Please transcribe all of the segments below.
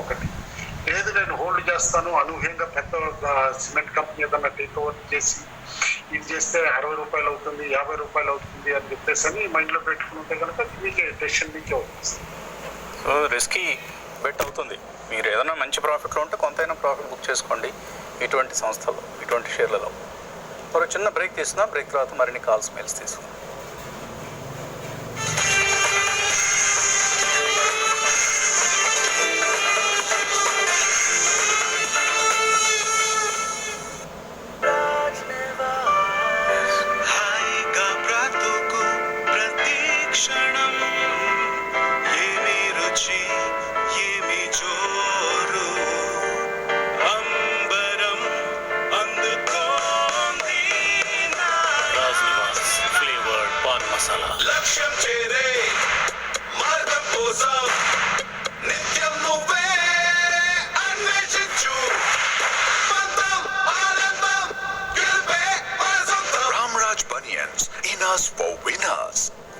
ఒకటి. లేదు నేను హోల్డ్ చేస్తాను, అనూహ్యంగా పెద్ద సిమెంట్ కంపెనీ ఏదన్నా టేక్ ఓవర్ చేసి ఇది చేస్తే 60 రూపాయలు అవుతుంది, 50 రూపాయలు అవుతుంది అని చెప్పేసి అని మైండ్లో పెట్టుకుని ఉంటే కనుక మీకే డెసిషన్ మీకే అవుతుంది. సో రిస్కీ బెట్ అవుతుంది. మీరు ఏదైనా మంచి ప్రాఫిట్లో ఉంటే కొంతైనా ప్రాఫిట్ బుక్ చేసుకోండి ఇటువంటి సంస్థల్లో, ఇటువంటి షేర్లలో. ఒక చిన్న బ్రేక్ తీసుకున్నా, బ్రేక్ తర్వాత మరిన్ని కాల్స్ మెయిల్స్ తీసుకున్నాం.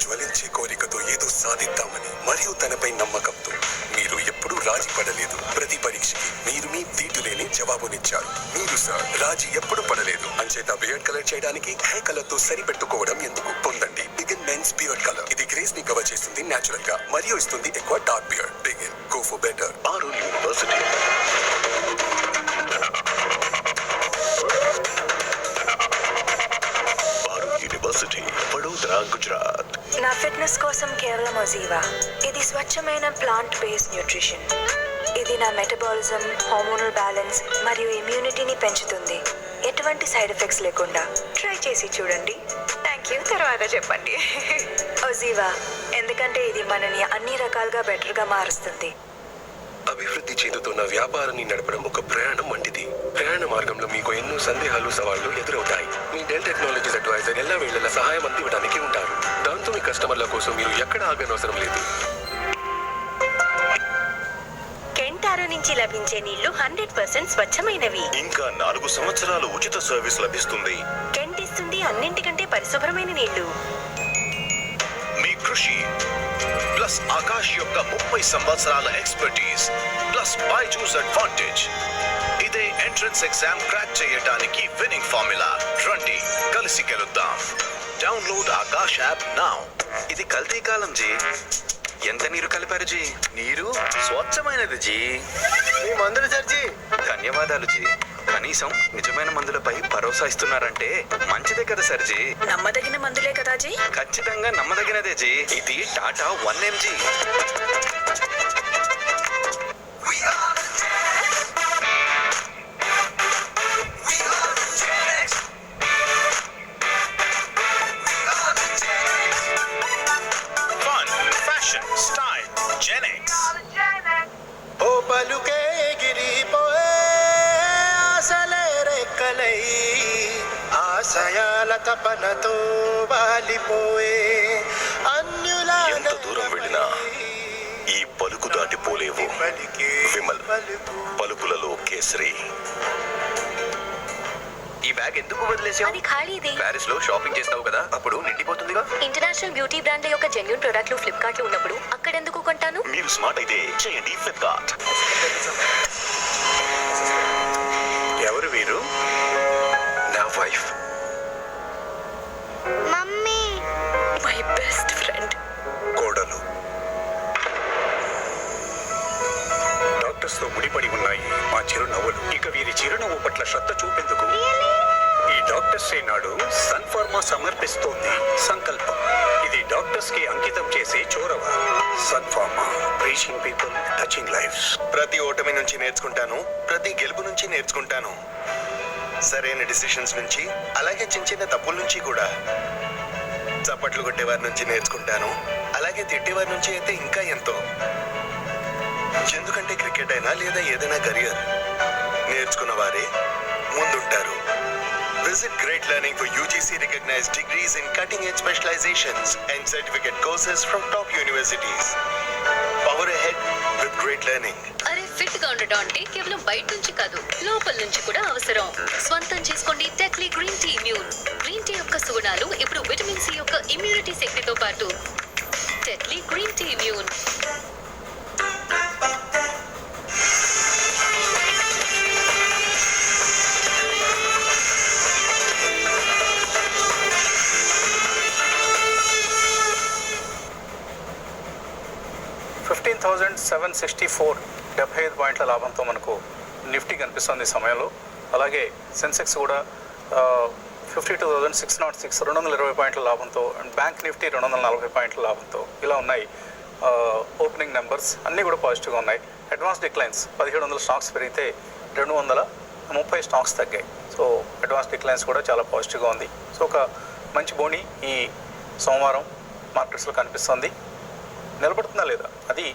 జ్వలించే కోరికతో ఏదో సాధిద్దామని మరియు తనపై నమ్మకంతో మీరు ఎప్పుడూ రాజీ పడలేదు. ప్రతి పరీక్షకి మీరు మీ తీటులేని జవాబునిచ్చారు. మీరు సార్ రాజీ ఎప్పుడు పడలేదు. అంచేత బియర్డ్ కలర్ చేయడానికి హెయిర్ కలర్ తో సరిపెట్టుకోవడం ఎందుకు? పొందండి బిగిన్ మెన్స్ బియర్డ్ కలర్. ఇది గ్రేస్ ని కవర్ చేస్తుంది నేచురల్ గా మరియు ఇస్తుంది ఎక్కువ dark beard. Begin go for better. ఆరుల్ యూనివర్సిటీ. వడోదరా, గుజరాత్. నా ఫిట్నెస్ కోసం కేవలం ఒజీవా. ఇది స్వచ్ఛమైన ప్లాంట్ బేస్డ్ న్యూట్రిషన్. ఇది నా మెటబాలిజం, హార్మోనల్ బ్యాలెన్స్ మరియు ఇమ్యూనిటీని పెంచుతుంది. ఎటువంటి సైడ్ ఎఫెక్ట్స్ లేకుండా. ట్రై చేసి చూడండి. థ్యాంక్ యూ, తర్వాత చెప్పండి. ఒజీవా, ఎందుకంటే ఇది మనని అన్ని రకాలుగా బెటర్గా మారుస్తుంది. అభివృద్ధి చెందుతున్న వ్యాపారాన్ని నడపడం ఒక ప్రయాణం వంటిది. ప్రయాణ మార్గంలో మీకు ఎన్నో సందేహాలు, సవాళ్లు ఎదురవుతాయి. మీ డెల్ టెక్నాలజీస్ అడ్వైజర్ ఎలా వేళలా సహాయం అందివ్వడానికి ఉంటారు. దాంతో మీ కస్టమర్ల కోసం మీరు ఎక్కడ ఆగనవసరం లేదు. కెంటారో నుంచి లభించే నీళ్లు 100% స్వచ్ఛమైనవి. ఇంకా 4 సంవత్సరాలు ఉచిత సర్వీస్ లభిస్తుంది. కెంట్ ఇస్తుంది అన్నింటికంటే పరిశుభ్రమైన నీళ్లు. మీ కృషి ప్లస్ ఆకాష్ యొక్క 30 సంవత్సరాల ఎక్స్పర్టీస్ ప్లస్ బైజూస్ అడ్వాంటేజ్. ఇదే ఎంట్రన్స్ ఎగ్జామ్ క్రాక్ చేయడానికి విన్నింగ్ ఫార్ములా. రండి కలిసి గెలుద్దాం. Download Aakash app now. ఇది కల్తీ కాలం జీ. ఎంత నీరు కలిపారు జీ? నీరు స్వచ్ఛమైనది జీ. మీ మందులు సర్జీ. ధన్యవాదాలు జీ. కనీసం నిజమైన మందులపై భరోసా ఇస్తున్నారంటే మంచిదే కదా సర్జీ. నమ్మదగిన మందులే కదా జీ. ఖచ్చితంగా నమ్మదగినదే జీ. ఇది టాటా 1mg. ఓ పలుకే ఎగిరిపోయే ఆశలే రెక్కలై ఆశయాల తపనతో వాలిపోయే అన్యులా. ఎంత దూరం వెళ్ళినా ఈ పలుకు దాటిపోలేవు. విమల్ పలుకులలో కేసరి. ఈ బ్యాగ్ ఎందుకు వదిలేసావు? అది ఖాళీది. ప్యారిస్ లో షాపింగ్ చేస్తావు కదా, అప్పుడు నిండిపోతుందిగా. ఇంటర్నేషనల్ బ్యూటీ బ్రాండ్ల యొక్క జెన్యూన్ ప్రొడక్ట్లు ఫ్లిప్కార్ట్ లో ఉన్నప్పుడు అక్కడెందుకు కొంటాను? మీరు స్మార్ట్ అయితే చేయండి ఫ్లిప్కార్ట్. ఎవరు వీరు? నా wife. Mummy, my best friend. కోడలు. డాక్టర్స్ తో ముడిపడి ఉన్నాయి మా చిరునవ్వులు. ఇక వీరి చిరునవ్వు పట్ల శ్రద్ధ చూపేందుకు ఈ డాక్టర్స్ డే నాడు సన్ ఫార్మా సమర్పిస్తోంది సంకల్పం. ఇది డాక్టర్స్ కి అంకితం చేసే చోరవ. Sun Pharma, reaching people, touching lives. ప్రతి ఓటమి నుంచి నేర్చుకుంటాను, ప్రతి గెలుపు నుంచి నేర్చుకుంటాను. సరైన డిసిషన్స్ నుంచి, అలాగే చిన్న చిన్న తప్పుల నుంచి కూడా. చప్పట్లు కొట్టేవారి నుంచి నేర్చుకుంటాను, అలాగే తిట్టేవారి నుంచి అయితే ఇంకా ఎంతో. ఎందుకంటే క్రికెట్ అయినా లేదా ఏదైనా కెరియర్ నేర్చుకున్న వారే ముందుంటారు. Visit Great Learning for UGC recognized degrees in cutting-edge specializations and certificate courses from top universities. Power ahead with Great Learning. అరే ఫిట్ గా ఉండడం అంటే కేవలం బయట నుంచి కాదు, లోపల నుంచి కూడా అవసరం. స్వంతం చేసుకోండి Tetley green tea immune. Green tea యొక్క సుగుణాలు ఇప్పుడు విటమిన్ సి యొక్క ఇమ్యూనిటీ శక్తితో పాటు టెట్లీ గ్రీన్ టీ ఇమ్యూన్. 10,764 75 పాయింట్ల లాభంతో మనకు నిఫ్టీ కనిపిస్తుంది ఈ సమయంలో. అలాగే సెన్సెక్స్ కూడా 52,606 220 పాయింట్ల లాభంతో, అండ్ బ్యాంక్ నిఫ్టీ 240 పాయింట్ల లాభంతో ఇలా ఉన్నాయి. ఓపెనింగ్ నెంబర్స్ అన్నీ కూడా పాజిటివ్గా ఉన్నాయి. అడ్వాన్స్ డిక్లైన్స్ 1700 స్టాక్స్ పెరిగితే 230 స్టాక్స్ తగ్గాయి. సో అడ్వాన్స్ డిక్లైన్స్ కూడా చాలా పాజిటివ్గా ఉంది. సో ఒక మంచి బోని ఈ సోమవారం మార్కెట్స్లో కనిపిస్తుంది. నిలబడుతుందా లేదా అది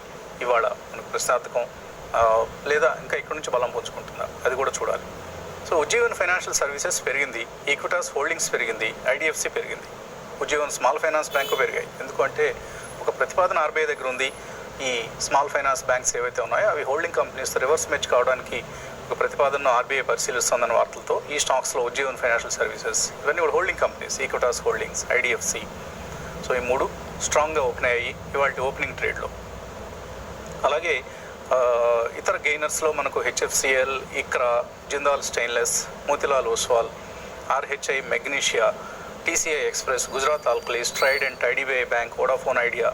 ఇవాళ మనకు ప్రశ్నార్థకం, లేదా ఇంకా ఇక్కడ నుంచి బలం పుంజుకుంటుందా అది కూడా చూడాలి. సో ఉజ్జీవన్ ఫైనాన్షియల్ సర్వీసెస్ పెరిగింది, ఈక్విటాస్ హోల్డింగ్స్ పెరిగింది, ఐడిఎఫ్సి పెరిగింది, ఉజ్జీవన్ స్మాల్ ఫైనాన్స్ బ్యాంకు పెరిగాయి. ఎందుకంటే ఒక ప్రతిపాదన ఆర్బీఐ దగ్గర ఉంది, ఈ స్మాల్ ఫైనాన్స్ బ్యాంక్స్ ఏవైతే ఉన్నాయో అవి హోల్డింగ్ కంపెనీస్ రివర్స్ మెచ్ కావడానికి ఒక ప్రతిపాదనను ఆర్బీఐ పరిశీలిస్తుందన్న వార్తలతో ఈ స్టాక్స్లో ఉజ్జీవన్ ఫైనాన్షియల్ సర్వీసెస్ ఇవన్నీ కూడా holding companies, Equitas holdings, IDFC. So ఈ మూడు స్ట్రాంగ్గా ఓపెన్ అయ్యాయి ఇవాళ ఓపెనింగ్ ట్రేడ్లో. అలాగే ఇతర గెయినర్స్లో మనకు HFCL, ICRA, Jindal Stainless, Motilal Oswal, RHI Magnesita, TCI Express, Gujarat Alkali, Trident, IDBI Bank, Vodafone Idea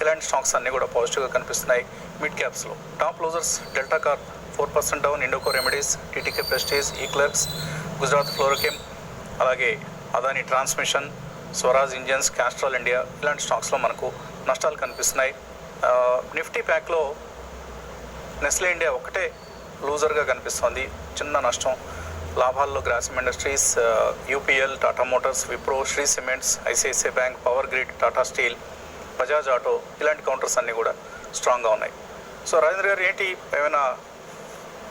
ఇలాంటి స్టాక్స్ అన్నీ కూడా పాజిటివ్గా కనిపిస్తున్నాయి. మిడ్ క్యాప్స్లో top closers Delta Corp 4% down, Indoco Remedies, TTK Prestige, eClerx, Gujarat Fluorochem, అలాగే అదాని ట్రాన్స్మిషన్, స్వరాజ్ ఇంజన్స్, క్యాస్ట్రాల్ ఇండియా ఇలాంటి స్టాక్స్లో మనకు నష్టాలు కనిపిస్తున్నాయి. నిఫ్టీ ప్యాక్లో నెస్లే ఇండియా ఒకటే లూజర్గా కనిపిస్తుంది, చిన్న నష్టం. లాభాల్లో Grasim Industries, UPL, Tata Motors, Wipro, Shree Cements, ICICI Bank, Power Grid, Tata Steel, Bajaj Auto ఇలాంటి కౌంటర్స్ అన్నీ కూడా స్ట్రాంగ్గా ఉన్నాయి. సో రాజేంద్ర గారు ఏంటి ఏమైనా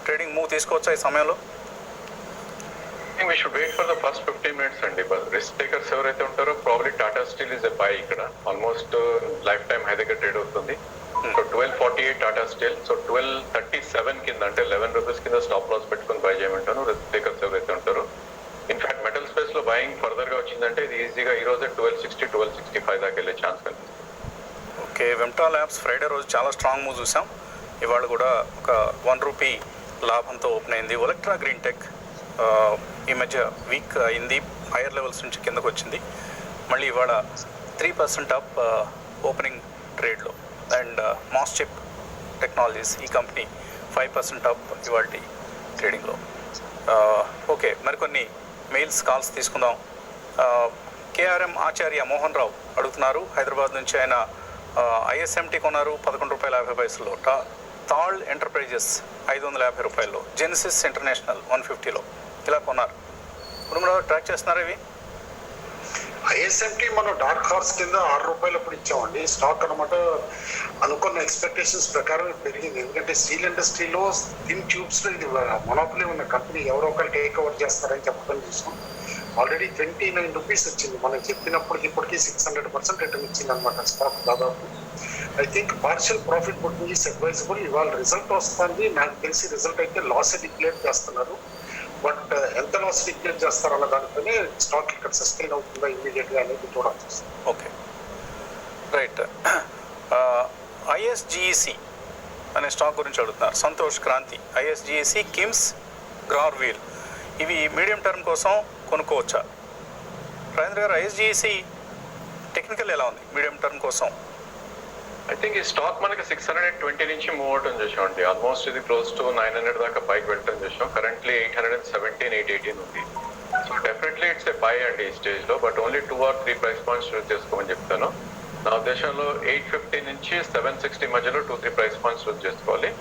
ట్రేడింగ్ మూవ్ తీసుకోవచ్చా ఈ సమయంలో? We should wait for the first 15 minutes అండి. రిస్క్ టేకర్స్ ఎవరైతే ఉంటారో probably Tata steel is a by. ఇక్కడ ఆల్మోస్ట్ లైఫ్ టైం హై దగ్గర ట్రేడ్ అవుతుంది. సో 1248 టాటా స్టీల్, సో 1237 కింద అంటే 11 రూపీస్ కింద స్టాప్ లాస్ పెట్టుకుని బై చేయమంటాను రిస్క్ టేకర్స్ ఎవరైతే ఉంటారో. ఇన్ఫాక్ట్ మెటల్ స్పేస్ లో బయింగ్ ఫర్దర్ గా వచ్చిందంటే ఇది ఈజీగా ఈ రోజే 1260 1265 దాకా వెళ్ళే ఛాన్స్ కనిపిస్తుంది. ఓకే, వెంటా ల్యాబ్స్ ఫ్రైడే రోజు చాలా స్ట్రాంగ్ మూవ్ చూసాం. ఇవాళ కూడా ఒక 1 రూపీ లాభంతో ఓపెన్ అయింది. ఒలెక్ట్రా గ్రీన్ టెక్ ఈ మధ్య వీక్ అయింది, హైయర్ లెవెల్స్ నుంచి కిందకు వచ్చింది. మళ్ళీ ఇవాళ 3% అప్ ఓపెనింగ్ ట్రేడ్లో. అండ్ మాస్చిప్ టెక్నాలజీస్ ఈ కంపెనీ 5% అప్ ఇవాళ ట్రేడింగ్లో. ఓకే, మరికొన్ని మెయిల్స్ కాల్స్ తీసుకుందాం. కేఆర్ఎం ఆచార్య మోహన్ రావు అడుగుతున్నారు, హైదరాబాద్ నుంచి ఆయన ఐఎస్ఎంటీ కొన్నారు ₹11.50. తాళ్ ఎంటర్ప్రైజెస్ ₹550, జెన్సిస్ ఇంటర్నేషనల్ 150లో ఇలా కొన్నారు. కుటుంబంలో ట్రాక్ చేస్తున్నారు ఇవి. ఐఎస్ఎంటీ మనం డార్క్ హార్స్ కింద ₹6 అప్పుడు ఇచ్చామండి స్టాక్ అనమాట. అనుకున్న ఎక్స్పెక్టేషన్స్ ప్రకారం పెరిగింది. ఎందుకంటే స్టీల్ ఇండస్ట్రీలో థిన్ ట్యూబ్స్లో ఇది మొనోపలీ ఉన్న కంపెనీ, ఎవరో ఒకరు టేక్ ఓవర్ చేస్తారని చెప్పడం చూసాం. ఆల్రెడీ 29 రూపీస్ వచ్చింది. మనం చెప్పినప్పటికి ఇప్పటికీ 600% రిటర్న్ ఇచ్చింది అనమాట స్టాక్ దాదాపు. I think partial profit booking is advisable. ఇవాళ రిజల్ట్ వస్తుంది, నాకు తెలిసి రిజల్ట్ అయితే లాస్ డిక్లేర్ చేస్తున్నారు. బట్ ఎంత లాస్ డిక్లేర్ చేస్తారన్న దానిపైనే స్టాక్ ఇక్కడ సస్టైన్ అవుతుందా ఇమీడియట్గా అనేది చూడాల్సి వస్తుంది. Okay, right. ఐఎస్జిఈసి అనే స్టాక్ గురించి అడుగుతున్నారు సంతోష్ క్రాంతి. ఐఎస్జిఈసి, కిమ్స్, గ్రార్వీల్ ఇవి మీడియం టర్మ్ కోసం కొనుక్కోవచ్చా? రాజేంద్ర గారు, ఐఎస్జిఈసి టెక్నికల్ ఎలా ఉంది మీడియం టర్మ్ కోసం? ఐ థింక్ ఈ స్టాక్ మనకి 620 నుంచి మూవ్ అవటం చూసాం అండి. ఆల్మోస్ట్ ఇది క్లోజ్ టు 900 దాకా పైకి వెళ్ళటం చూసాం. కరెంట్లీ 817, 818 ఉంది. So definitely it's a by అండి ఈ స్టేజ్ లో. But only 2 or 3 price points use చేసుకోమని చెప్తాను. నా ఉద్దేశంలో 850 నుంచి 760 మధ్యలో 2-3 ప్రైస్ పాయింట్స్ యూజ్ చేసుకోవాలి.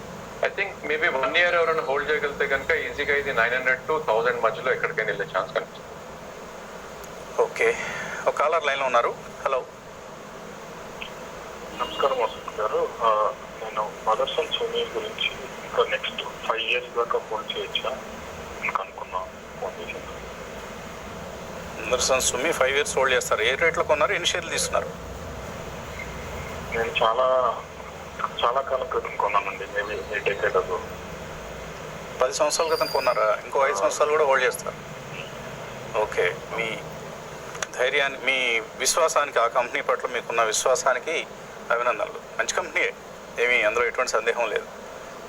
ఐ థింక్ మేబీ 1 year ఎవరైనా హోల్డ్ చేయగలిగితే కనుక ఈజీగా ఇది 900 to 1000 మధ్యలో ఎక్కడికైనా వెళ్ళే ఛాన్స్ కనిపిస్తుంది. ఓకే, ఒక కాలర్ లైన్లో ఉన్నారు. హలో, నమస్కారం వసంత్ గారు. నేను మదర్సన్ సునీల్ గురించి ఇంకా నెక్స్ట్ 5 years దాకా హోల్డ్ చేయొచ్చా అనుకున్నాను. మదర్సన్ సుమి 5 years హోల్డ్ చేస్తారు. ఏ రేట్లో కొన్నారు, ఎన్ని షేర్లు తీసుకున్నారు? నేను చాలా కాలం క్రితం కొన్నానండి. Maybe 8 decades ago. 10 సంవత్సరాల క్రితం కొన్నారా? ఇంకో 5 సంవత్సరాలు కూడా హోల్డ్ చేస్తారు. ఓకే, మీ ధైర్యాన్ని, మీ విశ్వాసానికి, ఆ కంపెనీ పట్ల మీకున్న విశ్వాసానికి అభినందనలు. మంచి కంపెనీ, ఏమీ అందులో ఎటువంటి సందేహం లేదు.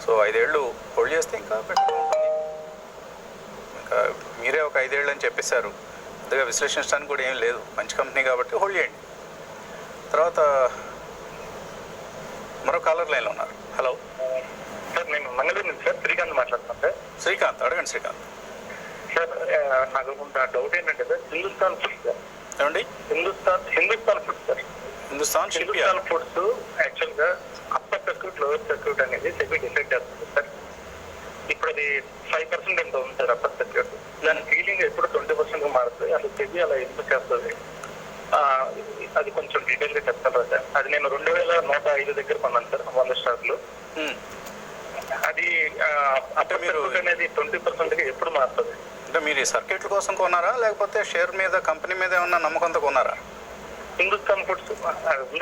సో 5 ఏళ్ళు హోల్డ్ చేస్తే ఇంకా బెటర్ ఉంటుంది. ఇంకా మీరే ఒక 5 ఏళ్ళు అని చెప్పేశారు, పెద్దగా విశ్లేషించడానికి కూడా ఏం లేదు. మంచి కంపెనీ కాబట్టి హోల్డ్ చేయండి. తర్వాత మరో కాలర్ లైన్లో ఉన్నారు. హలో సార్ నేను మంగళూరు నుంచి సార్ శ్రీకాంత్ మాట్లాడుతున్నాను సార్. శ్రీకాంత్, అడగండి శ్రీకాంత్. సార్ నాకు కొంత డౌట్ ఏంటంటే సార్ హిందుస్థాన్ ఫుడ్స్ సార్. ఏమండి? హిందుస్థాన్ ఫుడ్స్ సార్. హిందుస్థాన్ ఫుడ్స్ యాక్చువల్గా అప్పర్ సర్క్యూట్ లోవర్ సర్క్యూట్ అనేది సెబీ డిసైడ్ చేస్తుంది సార్. ఇప్పుడు అది 5% ఎంత ఉంది సార్ అప్పర్ సర్క్యూట్. దాని ఫీలింగ్ ఎప్పుడు 20% మారుతుంది. అసలు సెబీ అలా ఎందుకు చేస్తుంది? అది కొంచెం డీటెయిల్ గా చెప్తారా సార్? అది నేను 2105 దగ్గర కొన్నాను సార్ 100 స్టార్లు. అది అప్పర్ సర్క్యూట్ అనేది 20% ఎప్పుడు మారుతుంది? అంటే మీరు ఈ సర్క్యూట్ల కోసం కొన్నారా లేకపోతే షేర్ మీద కంపెనీ మీద ఏమన్నా నమ్మకంతో కొన్నారా? హిందుస్థాన్ ఫుడ్స్ ఉంది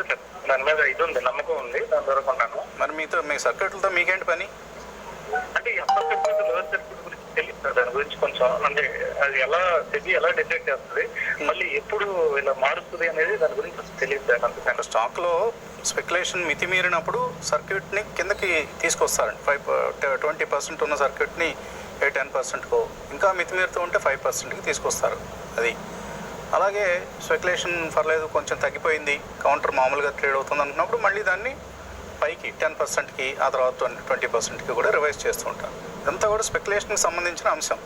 సార్, దాని మీద ఇది ఉంది, నమ్మకం ఉంది, దాని ద్వారా కొన్నాను. మరి మీ సర్క్యూట్లతో మీకేంటి పని? అంటే ఈ అప్పర్ సర్క్యూట్ లోవర్ సర్క్యూట్ గురించి తెలియదు సార్. దాని గురించి కొంచెం అంటే అది సెబీ ఎలా డిసైడ్ చేస్తుంది, మళ్ళీ ఎప్పుడు ఇలా మారుస్తుంది అనేది దాని గురించి తెలియదు సార్. అందుకని స్టాక్ లో స్పెక్యులేషన్ మితిమీరినప్పుడు సర్క్యూట్ ని కిందకి తీసుకొస్తారండి. 20% ఉన్న సర్క్యూట్ ని 10%కో, ఇంకా మితిమీరుతూ ఉంటే 5%కి తీసుకొస్తారు. అది అలాగే స్పెక్యులేషన్ పర్లేదు కొంచెం తగ్గిపోయింది, కౌంటర్ మామూలుగా ట్రేడ్ అవుతుంది అనుకున్నప్పుడు మళ్ళీ దాన్ని పైకి 10%కి, ఆ తర్వాత 20%కి కూడా రివైజ్ చేస్తూ ఉంటారు. ఇదంతా కూడా స్పెక్యులేషన్కి సంబంధించిన అంశం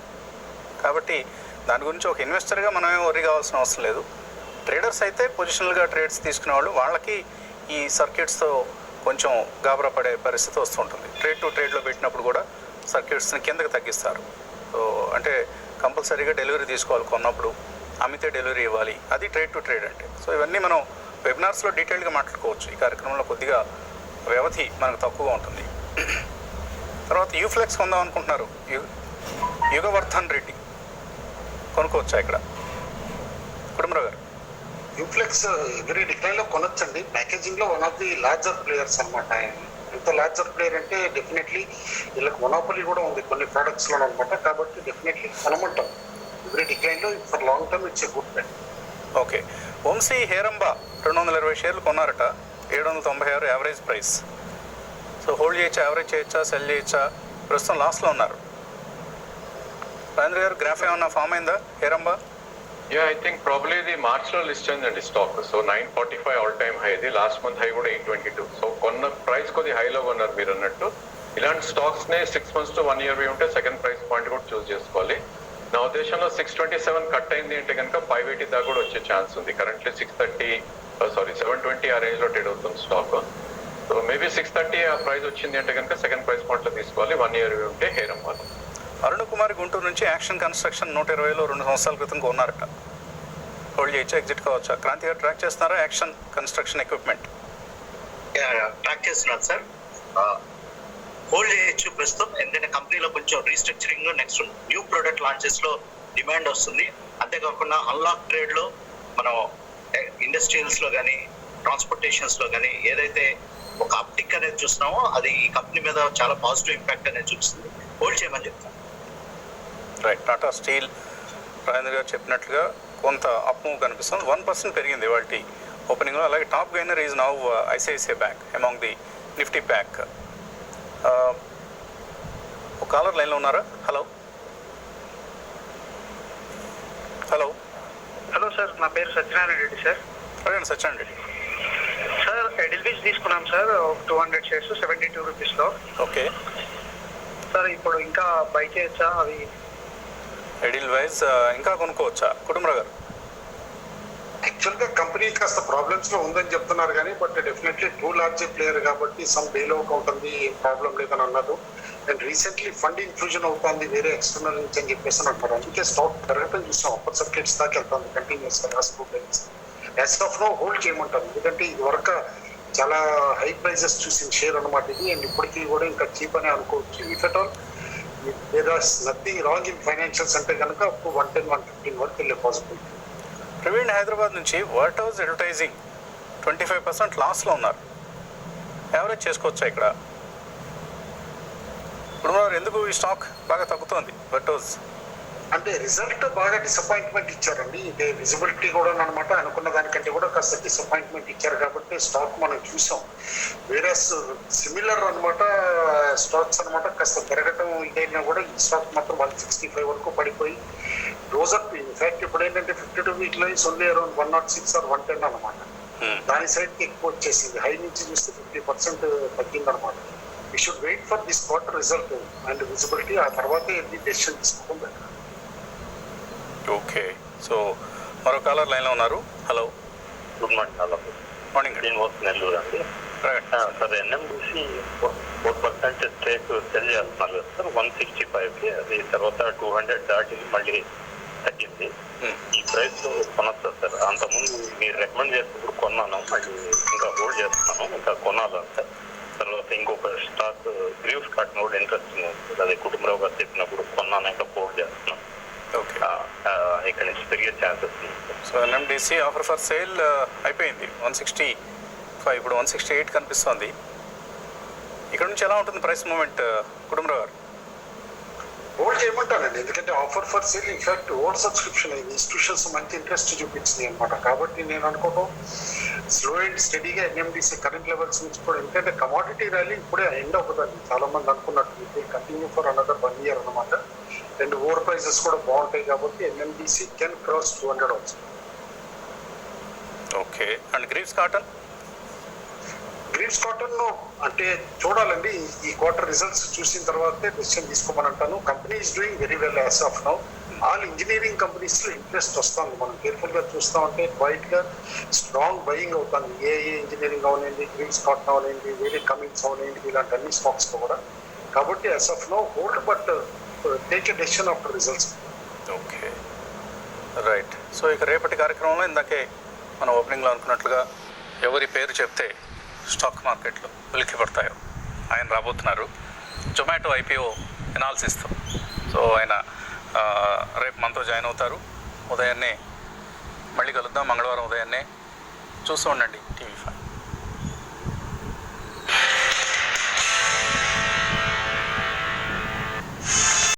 కాబట్టి దాని గురించి ఒక ఇన్వెస్టర్గా మనమే వరి కావాల్సిన అవసరం లేదు. ట్రేడర్స్ అయితే పొజిషనల్గా ట్రేడ్స్ తీసుకునే వాళ్ళు, వాళ్ళకి ఈ సర్క్యూట్స్తో కొంచెం గాబరా పడే పరిస్థితి వస్తుంటుంది. ట్రేడ్ టు ట్రేడ్లో పెట్టినప్పుడు కూడా సర్క్యూట్స్ని కిందకి తగ్గిస్తారు. సో అంటే కంపల్సరీగా డెలివరీ తీసుకోవాలి, కొన్నప్పుడు అమ్మితే డెలివరీ ఇవ్వాలి, అది ట్రేడ్ టు ట్రేడ్ అంటే. సో ఇవన్నీ మనం వెబినార్స్లో డీటెయిల్గా మాట్లాడుకోవచ్చు. ఈ కార్యక్రమంలో కొద్దిగా వ్యవధి మనకు తక్కువగా ఉంటుంది. తర్వాత యూఫ్లెక్స్ కొందాం అనుకుంటున్నారు, యుగవర్ధన్ రెడ్డి కొనుక్కోవచ్చా ఇక్కడ? కుటుంబరావు గారు, యూఫ్లెక్స్ ఎవరీ డిక్లైన్లో కొనొచ్చండి. ప్యాకేజింగ్లో one of the larger players అనమాట. ఎంత లార్జర్ ప్లేయర్ అంటే డెఫినెట్లీ వీళ్ళకి మొనోపలి కూడా ఉంది కొన్ని ప్రోడక్ట్స్లో అనమాట. కాబట్టి డెఫినెట్లీ కొనమంటాం ఎవరీ డిక్లైన్లో. For long term it's a good brand. Okay. Vamsi Heramba 220 షేర్లు కొన్నారట, 796 యావరేజ్ ప్రైస్. సో హోల్డ్ చేయొచ్చా, యావరేజ్ చేయొచ్చా, సెల్ చేయొచ్చా? ప్రస్తుతం లాస్ట్లో ఉన్నారు. రాజేంద్ర గారు, గ్రాఫ్ ఏమన్నా ఫామ్ అయిందా హేరంబా? ఐ థింక్ ప్రాబ్లీ ఇది మార్చ్లో లిస్ట్ అయిందండి stock. So 945 all time high, ఇది లాస్ట్ మంత్ హై కూడా 822. సో కొన్న ప్రైస్ కొద్ది హైలో కొన్నారు మీరు అన్నట్టు. ఇలాంటి స్టాక్స్ ని 6 months to 1 year ఉంటే సెకండ్ ప్రైస్ పాయింట్ కూడా చూస్ చేసుకోవాలి. నా ఉద్దేశంలో 627 కట్ అయింది అంటే కనుక 580 దాకా కూడా వచ్చే ఛాన్స్ ఉంది. కరెంట్లీ 720 ఆ రేంజ్ లో ట్రేడ్ అవుతుంది స్టాక్. సో మేబీ 630 ఆ ప్రైస్ వచ్చింది అంటే కనుక సెకండ్ ప్రైస్ పాయింట్ లో తీసుకోవాలి. 1 year ఉంటే హేరంబా. అరుణ్ కుమార్ గుంటూరు నుంచి యాక్షన్ కన్స్ట్రక్షన్ 120లో 2 సంవత్సరాల క్రితం కొన్నారట, హోల్డ్ చేయొచ్చా, ఎగ్జిట్ కావచ్చా? క్రాంతి గారు ట్రాక్ చేస్తున్నారా యాక్షన్ కన్స్ట్రక్షన్ ఎక్విప్మెంట్? ట్రాక్ చేస్తున్నాను సార్. హోల్డ్ చేయొచ్చు ప్రస్తుతం, ఎందుకంటే కంపెనీలో కొంచెం restructuring, next new product launches లో డిమాండ్ వస్తుంది. అంతేకాకుండా అన్లాక్ ట్రేడ్ లో మనం ఇండస్ట్రియల్స్ లో కానీ ట్రాన్స్పోర్టేషన్స్ లో కానీ ఏదైతే ఒక అప్టిక్ అనేది చూస్తున్నామో అది ఈ కంపెనీ మీద చాలా పాజిటివ్ ఇంపాక్ట్ అనేది చూపిస్తుంది. హోల్డ్ చేయమని చెప్తాను. రైట్. టాటా స్టీల్ రాజేంద్ర గారు చెప్పినట్లుగా కొంత అప్ మూవ్ కనిపిస్తుంది. 1% పెరిగింది వాటి ఓపెనింగ్లో. అలాగే top gainer is now ICICI bank among the Nifty bank. ఒక కాలర్ లైన్లో ఉన్నారా? హలో హలో హలో సార్, నా పేరు సత్యనారాయణ రెడ్డి సార్. అడగండి సత్యనారాయణ రెడ్డి. సార్ ఎడిల్విస్ తీసుకున్నాం సార్, 200 షేర్స్ 72 రూపీస్లో. ఓకే సార్ ఇప్పుడు ఇంకా బై చేయొచ్చా? అవి ఎడిల్వైజ్ ఇంకా కొనుక్కోవచ్చా? కుటుంబరావు గారు, యాక్చువల్గా కంపెనీ కాస్త ప్రాబ్లమ్స్ లో ఉందని చెప్తున్నారు కానీ but definitely two large player కాబట్టి సమ్ బెయిల్ అవుట్ ఉంటుంది, ఏం ప్రాబ్లం లేదని అన్నారు. అండ్ రీసెంట్లీ ఫండ్ ఇన్ఫ్యూజన్ అవుతుంది వేరే ఎక్స్టర్నల్ నుంచి అని చెప్పేసి అంటారు. అందుకే స్టాక్ పెరగటం చూసాం, అప్పర్ సర్క్యూట్స్ దాకా వెళ్తుంది కంటిన్యూస్ గా last 2 days. As of now hold చేయమంటారు, ఎందుకంటే ఇది వరకు చాలా హై ప్రైజెస్ చూసిన షేర్ అనమాట ఇది. అండ్ ఇప్పటికీ కూడా ఇంకా చీప్ అనే అనుకోవచ్చు. If at all there are nothing wrong in financials అంటే కనుక 110-115 వరకు వెళ్ళే పాసిబిలిటీ. ప్రవీణ్ హైదరాబాద్ నుంచి వర్ట్ హౌస్ అడ్వర్టైజింగ్ 25% లాస్లో ఉన్నారు, యావరేజ్ చేసుకోవచ్చా ఇక్కడ? ఇప్పుడు ఎందుకు ఈ స్టాక్ బాగా తగ్గుతోంది వర్ట్ హౌస్? అంటే రిజల్ట్ బాగా డిసప్పాయింట్మెంట్ ఇచ్చారండి. ఇదే విజిబిలిటీ కూడా అనమాట, అనుకున్న దానికంటే కూడా కాస్త డిసప్పాయింట్మెంట్ ఇచ్చారు కాబట్టి స్టాక్ మనం చూసాం. వేరే సిమిలర్ అనమాట స్టాక్స్ అనమాట కాస్త పెరగటం ఇదైనా కూడా ఈ స్టాక్ మాత్రం 165 వరకు పడిపోయి రోజప్. ఇన్ఫాక్ట్ ఇప్పుడు ఏంటంటే 52 week lines only around 106 or 110 అనమాట. దాని సైడ్కి ఎక్కువ వచ్చేసింది. హై నుంచి చూస్తే 50% తగ్గింది అనమాట. We should wait for this quarter result and visibility, ఆ తర్వాతే ఇది డెసిషన్ తీసుకోవడం బెటర్. ఓకే, సో మరో కాలర్ లైన్లో ఉన్నారు. Hello, good morning. Hello, morning. Srinivas, Nellore అండి. సార్, ఎన్ఎండిసి 4% స్టేక్ సెల్ చేస్తున్నారు కదా సార్ 165కి, అది తర్వాత 200 దాటి మళ్ళీ తగ్గింది. ఈ ప్రైస్ లో కొనొచ్చా సార్? అంతకుముందు మీరు రికమెండ్ చేసినప్పుడు కొన్నాను, మళ్ళీ ఇంకా హోల్డ్ చేస్తున్నాను, ఇంకా కొనాలి సార్. తర్వాత ఇంకొక స్టాక్ గ్రీవ్స్ కార్డ్ కూడా ఇంట్రెస్టింగ్ ఉంది, అదే కుటుంబరావు గారు చెప్పినప్పుడు కొన్నాను, ఇంకా హోల్డ్ చేస్తున్నాను. ఓకే, ఇక్కడ నుంచి పెరిగే ఛాన్సెస్ ఉంది. So NMDC offer for sale అయిపోయింది 165, ఇప్పుడు 168 కనిపిస్తుంది. ఇక్కడ నుంచి ఎలా ఉంటుంది ప్రైస్ మూమెంట్ కుటుంబరావు గారు? హోల్డ్ చేయమంటానండి, ఎందుకంటే offer for sale in fact old subscription అయింది, ఇన్స్టిట్యూషన్స్ మంచి ఇంట్రెస్ట్ చూపించింది అనమాట. కాబట్టి నేను అనుకోవడం స్లో అండ్ స్టడీగా ఎన్ఎండిసి కరెంట్ లెవెల్స్ నుంచి కూడా, ఎందుకంటే కమాడిటీ ర్యాలీ ఇప్పుడే ఎండ్ అవుతుందండి. చాలా మంది అనుకున్నట్టు ఇది కంటిన్యూ ఫర్ అనదర్ 1 year అనమాట. రెండు ఓవర్ ప్రైజెస్ కూడా బాగుంటాయి కాబట్టి ఎన్ఎండిసి కెన్ క్రాస్ 200 అవుతుంది. Okay, and Greaves cotton? Greaves cotton అంటే చూడాలండి, ఈ క్వార్టర్ రిజల్ట్స్ చూసిన తర్వాతే డెసిషన్ తీసుకోమని అంటాను. Company is doing very well as of now. All engineering companies లో ఇంట్రెస్ట్ వస్తుంది, మనం కేర్ఫుల్ గా చూస్తామంటే క్వైట్ గా స్ట్రాంగ్ బయింగ్ అవుతుంది. ఏఏ ఇంజనీరింగ్ అవనండి, గ్రీవ్స్ కాటన్ అవనండి, వేరే కమిన్స్ అవనండి, ఇలాంటి అన్ని స్టాక్స్ కూడా. కాబట్టి as of now hold, but take a decision after results. Okay, right. So ఇక రేపటి కార్యక్రమంలో ఇందాకే మనం ఓపెనింగ్లో అనుకున్నట్లుగా ఎవరి పేరు చెప్తే స్టాక్ మార్కెట్లు ఉలిక్కి పడతాయో ఆయన రాబోతున్నారు. జొమాటో ఐపీఓ ఎనాలిసిస్తో. సో ఆయన రేపు మనతో జాయిన్ అవుతారు. ఉదయాన్నే మళ్ళీ కలుద్దాం, మంగళవారం ఉదయాన్నే. చూస్తూ ఉండండి TV5.